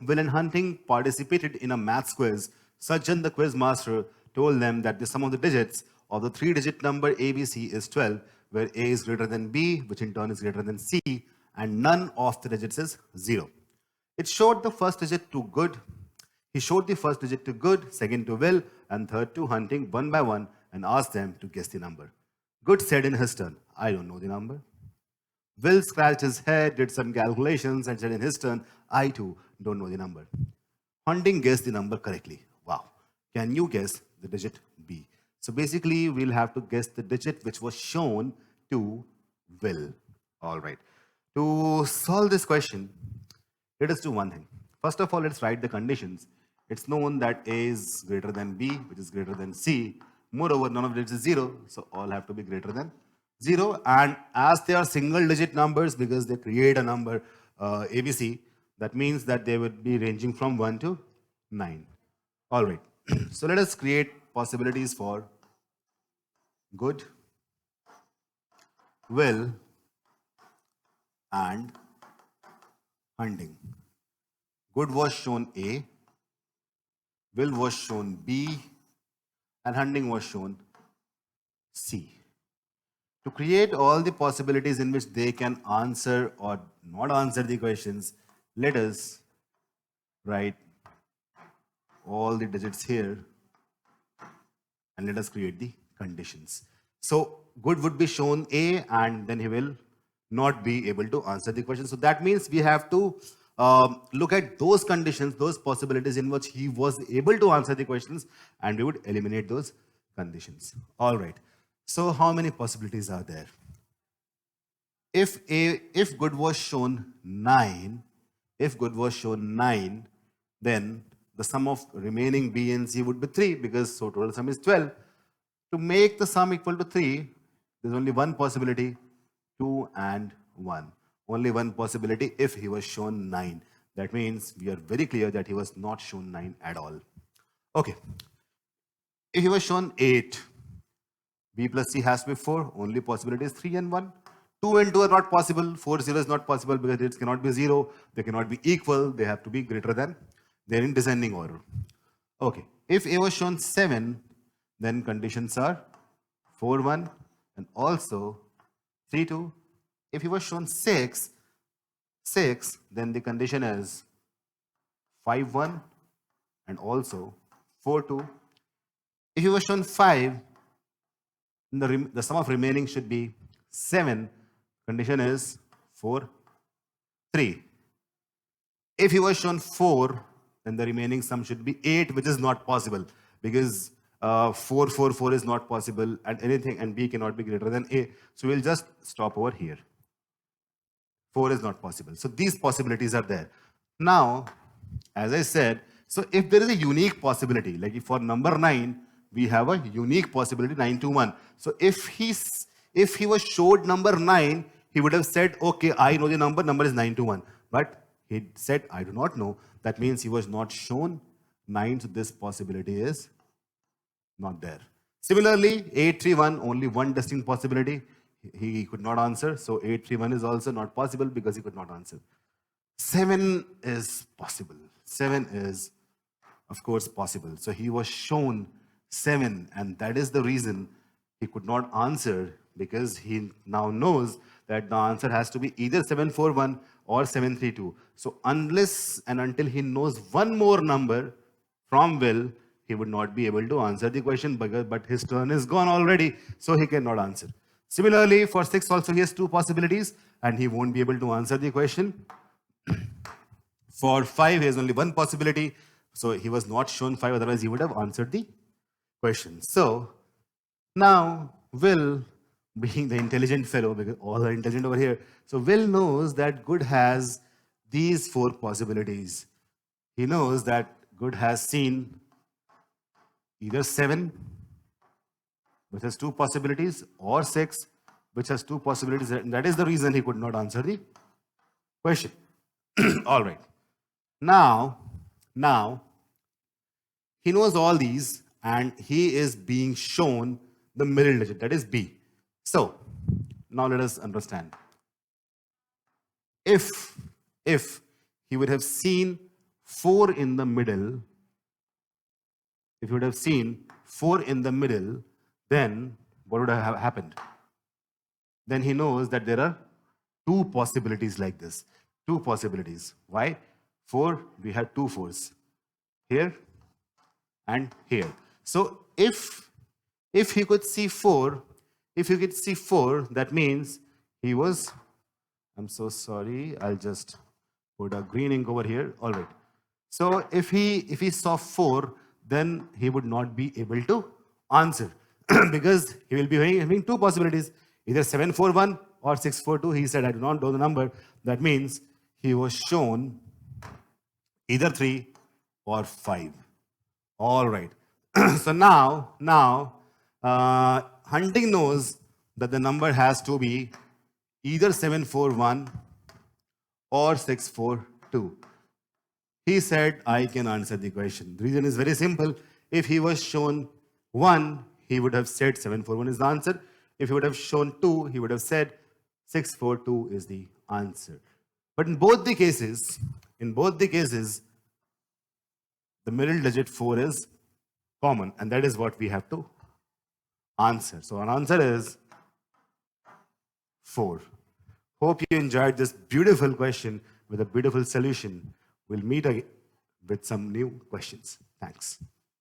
Will and Hunting participated in a maths quiz. Sajjan, the quiz master, told them that the sum of the digits of the three-digit number ABC is 12, where A is greater than B, which in turn is greater than C, and none of the digits is 0. It showed the first digit to Good. He showed the first digit to Good, second to Will, and third to Hunting one by one and asked them to guess the number. Good said in his turn, I don't know the number. Will scratched his head, did some calculations, and said in his turn, I too don't know the number. Hunting guessed the number correctly. Wow. Can you guess the digit B? So basically, we'll have to guess the digit which was shown to Will. All right. To solve this question, let us do one thing. First of all, let's write the conditions. It's known that A is greater than B, which is greater than C. Moreover, none of it is 0, so all have to be greater than 0. And as they are single digit numbers, because they create a number ABC, that means that they would be ranging from 1 to 9. All right. So let us create possibilities for Good, Will, and Hunting. Good was shown A, Will was shown B, and Hunting was shown C. To create all the possibilities in which they can answer or not answer the questions, let us write all the digits here and let us create the conditions. So Good would be shown A, and then he will not be able to answer the question. So that means we have to look at those conditions, those possibilities in which he was able to answer the questions, and we would eliminate those conditions. All right. So how many possibilities are there? If Good was shown 9, then the sum of remaining B and C would be 3, because so total sum is 12. To make the sum equal to 3, there's only one possibility, 2 and 1. Only one possibility if he was shown 9. That means we are very clear that he was not shown 9 at all. Okay. If he was shown 8, B plus C has to be 4. Only possibility is 3 and 1. 2 and 2 are not possible. 4, 0 is not possible because it cannot be 0. They cannot be equal. They have to be greater than. They're in descending order. Okay. If A was shown 7, then conditions are 4, 1 and also 3, 2. If he was shown 6, then the condition is 5, 1 and also 4, 2. If he was shown 5, the sum of remaining should be 7. Condition is 4, 3. If he was shown 4, then the remaining sum should be 8, which is not possible because 4, 4, 4 is not possible, and anything and B cannot be greater than A. So we'll just stop over here. 4 is not possible. So these possibilities are there. Now, as I said, so if there is a unique possibility, like if for number 9, we have a unique possibility 921. So if he was showed number 9, he would have said, okay, I know the number is 921. But he said, I do not know. That means he was not shown 9, so this possibility is not there. Similarly, 831, only one distinct possibility. He could not answer. So 831 is also not possible because he could not answer. 7 is possible. 7 is, of course, possible. So he was shown 7, and that is the reason he could not answer, because he now knows that the answer has to be either 741 or 732. So unless and until he knows one more number from Will, he would not be able to answer the question, but his turn is gone already, so he cannot answer. Similarly, for 6 also he has 2 possibilities, and he won't be able to answer the question. For 5, he has only one possibility, so he was not shown 5, otherwise he would have answered the question. So now Will, being the intelligent fellow, because all are intelligent over here, so Will knows that Good has these 4 possibilities. He knows that Good has seen either 7, which has 2 possibilities, or 6, which has 2 possibilities. And that is the reason he could not answer the question. All right. Now, he knows all these, and he is being shown the middle digit, that is B. So, now let us understand. If he would have seen 4 in the middle, if you would have seen 4 in the middle, then what would have happened? Then he knows that there are two possibilities like this. Two possibilities. Why? 4, we have two 4s. Here and here. So if he could see 4, that means he was, I'm so sorry, I'll just put a green ink over here. All right. So if he saw 4, then he would not be able to answer because he will be having two possibilities, either 741 or 642. He said, I do not know the number. That means he was shown either 3 or 5. All right. So now, Hunting knows that the number has to be either 741 or 642. He said, I can answer the question. The reason is very simple. If he was shown 1, he would have said 741 is the answer. If he would have shown 2, he would have said 642 is the answer. But in both the cases, the middle digit 4 is common, and that is what we have to answer. So our answer is 4. Hope you enjoyed this beautiful question with a beautiful solution. We'll meet again with some new questions. Thanks.